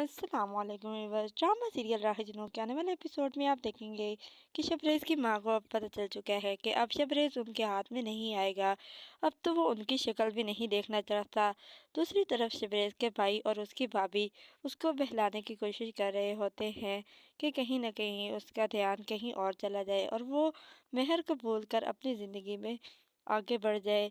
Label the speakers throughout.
Speaker 1: अस्सलाम वालेकुम viewers. Drama serial राह जुनून के आने वाले एपिसोड में आप देखेंगे कि शबरेज़ की माँ को अब पता चल चुका है कि अब शबरेज़ उनके हाथ में नहीं आएगा। अब तो वो उनकी शक्ल भी नहीं देखना चाहता। दूसरी तरफ शबरेज़ के भाई और उसकी भाभी उसको बहलाने की कोशिश कर रहे होते हैं कि कहीं ना कहीं उसका ध्यान कहीं और चला जाए और वो मेहर को भूल कर अपनी ज़िंदगी में आगे बढ़ जाए।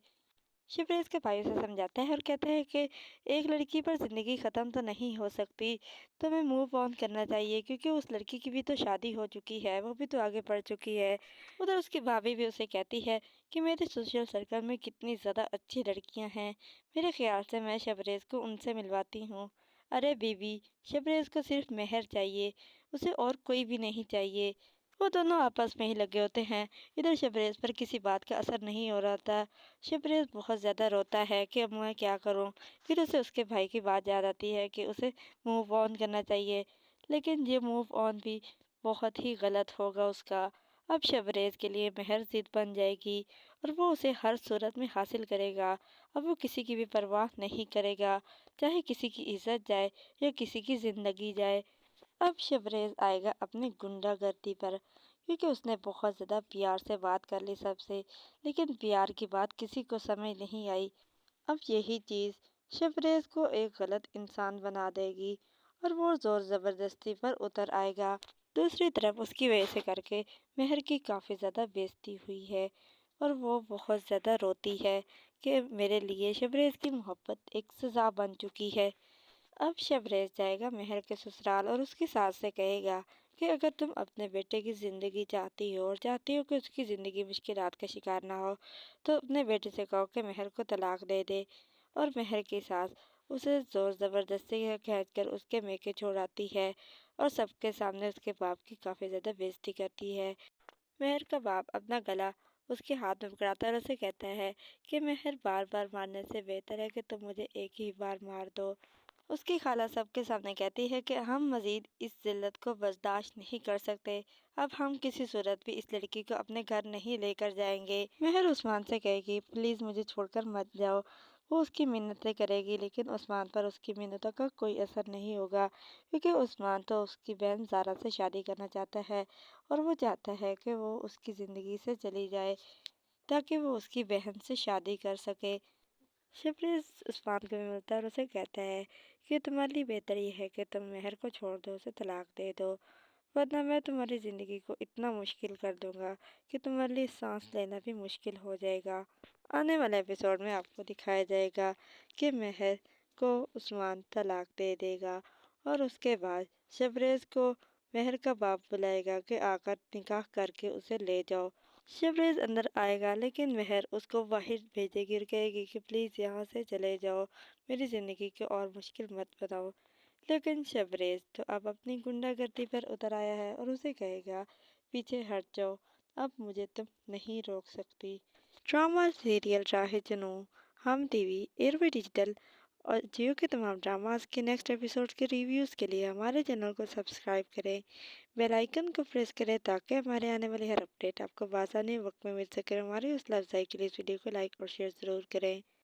Speaker 1: शिवरेश के भाई उसे समझाता है और कहता है कि एक लड़की पर ज़िंदगी ख़त्म तो नहीं हो सकती, तुम्हें मूव ऑन करना चाहिए क्योंकि उस लड़की की भी तो शादी हो चुकी है, वो भी तो आगे बढ़ चुकी है। उधर उसकी भाभी भी उसे कहती है कि मेरे सोशल सर्कल में कितनी ज़्यादा अच्छी लड़कियां हैं, मेरे ख्याल से मैं शबरेज़ को उनसे मिलवाती हूँ। अरे बीबी, शबरेज़ को सिर्फ मेहर चाहिए, उसे और कोई भी नहीं चाहिए। वो दोनों आपस में ही लगे होते हैं। इधर शबरेज़ पर किसी बात का असर नहीं हो रहा था। शिवरेश बहुत ज़्यादा रोता है कि अब मैं क्या करूं। फिर उसे उसके भाई की बात याद आती है कि उसे मूव ऑन करना चाहिए, लेकिन ये मूव ऑन भी बहुत ही गलत होगा उसका। अब शबरेज के लिए मेहर जिद बन जाएगी और वो उसे हर सूरत में हासिल करेगा। अब वो किसी की भी परवाह नहीं करेगा, चाहे किसी की इज्जत जाए या किसी की ज़िंदगी जाए। अब शबरेज आएगा अपनी गुंडागर्दी पर क्योंकि उसने बहुत ज़्यादा प्यार से बात कर ली सबसे, लेकिन प्यार की बात किसी को समझ नहीं आई। अब यही चीज़ शबरेज को एक गलत इंसान बना देगी और वो ज़ोर ज़बरदस्ती पर उतर आएगा। दूसरी तरफ उसकी वजह से करके मेहर की काफ़ी ज़्यादा बेइज्जती हुई है और वो बहुत ज़्यादा रोती है कि मेरे लिए शबरेज की मोहब्बत एक सज़ा बन चुकी है। अब शबरेज जाएगा मेहर के ससुराल और उसकी सास से कहेगा कि अगर तुम अपने बेटे की ज़िंदगी चाहती हो और चाहती हो कि उसकी ज़िंदगी मुश्किलात का शिकार ना हो, तो अपने बेटे से कहो कि मेहर को तलाक दे दे। और मेहर की सास उसे ज़ोर ज़बरदस्ती खींच कर उसके मेके छोड़ाती है और सबके सामने उसके बाप की काफ़ी ज़्यादा बेइज्जती करती है। मेहर का बाप अपना गला उसके हाथ में पकड़ाता है और उसे कहता है कि मेहर बार बार मारने से बेहतर है कि तुम मुझे एक ही बार मार दो। उसकी खाला सबके सामने कहती है कि हम मजीद इस जिल्लत को बर्दाश्त नहीं कर सकते। अब हम किसी सूरत भी इस लड़की को अपने घर नहीं लेकर जाएंगे। मेहर उस्मान से कहेगी प्लीज़ मुझे छोड़कर मत जाओ। वो उसकी मिन्नतें करेगी लेकिन उस्मान पर उसकी मिन्नतों का कोई असर नहीं होगा क्योंकि उस्मान तो उसकी बहन ज़ारा से शादी करना चाहता है और वो चाहता है कि वो उसकी ज़िंदगी से चली जाए ताकि वो उसकी बहन से शादी कर सके। शिवरेज उस्मान को भी मिलता है और उसे कहता है कि तुम्हारे लिए बेहतर ये है कि तुम मेहर को छोड़ दो, उसे तलाक दे दो, वरना मैं तुम्हारी ज़िंदगी को इतना मुश्किल कर दूंगा कि तुम्हारे लिए सांस लेना भी मुश्किल हो जाएगा। आने वाले एपिसोड में आपको दिखाया जाएगा कि मेहर को उस्मान तलाक दे देगा और उसके बाद शबरेज को मेहर का बाप बुलाएगा कि आकर निकाह करके उसे ले जाओ। शबरेज अंदर आएगा लेकिन मेहर उसको बाहर भेजेगी और कहेगी कि प्लीज़ यहाँ से चले जाओ, मेरी ज़िंदगी को और मुश्किल मत बनाओ। लेकिन शबरेज तो अब अपनी गुंडागर्दी पर उतर आया है और उसे कहेगा पीछे हट जाओ, अब मुझे तुम नहीं रोक सकती। ड्रामा सीरियल राह जुनूं हम टीवी एयरवे डिजिटल और जियो के तमाम ड्रामास के नेक्स्ट एपिसोड के रिव्यूज़ के लिए हमारे चैनल को सब्सक्राइब करें, बेल आइकन को प्रेस करें ताकि हमारे आने वाली हर अपडेट आपको बासानी वक्त में मिल सके। हमारी हौसला अफजाई के लिए इस वीडियो को लाइक और शेयर ज़रूर करें।